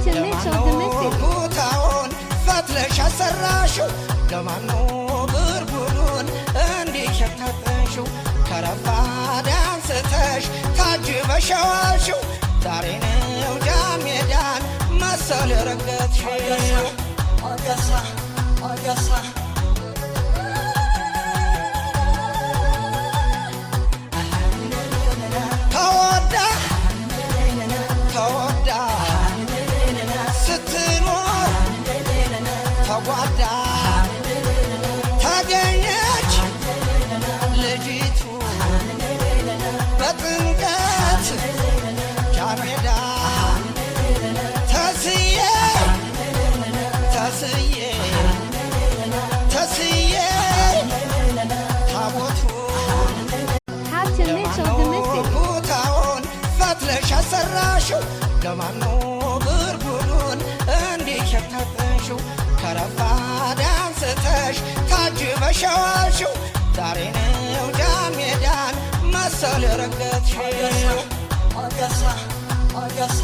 till Mitchell the Mystic. ኩታውን ፈትለሽ አሰራሽው ለማነው ብርቡሩን እንዲሸታተሽው ከረፋድ አንስተሽ ታጅበሸዋልሽው ዛሬ ነው ጃሜዳን መሰል ረገጥሽው አገሳ አገሳ ተጓዳ ታገኘች ልጅቱ በጥንቀት ጃሜዳ ተስዬ ተስዬ ተስዬ ታቦቱ Have to Mitchell the Mystic. ኩታውን ፈትለሽ አሰራሽው ለማነው ብርቡሩን እንዲሸታተሽው ከረፋድ አንስተሽ ታጅበሸዋልሽው ዛሬ ነው ጃሜዳን መሰል ረገጥሽው አገሳ አገሳ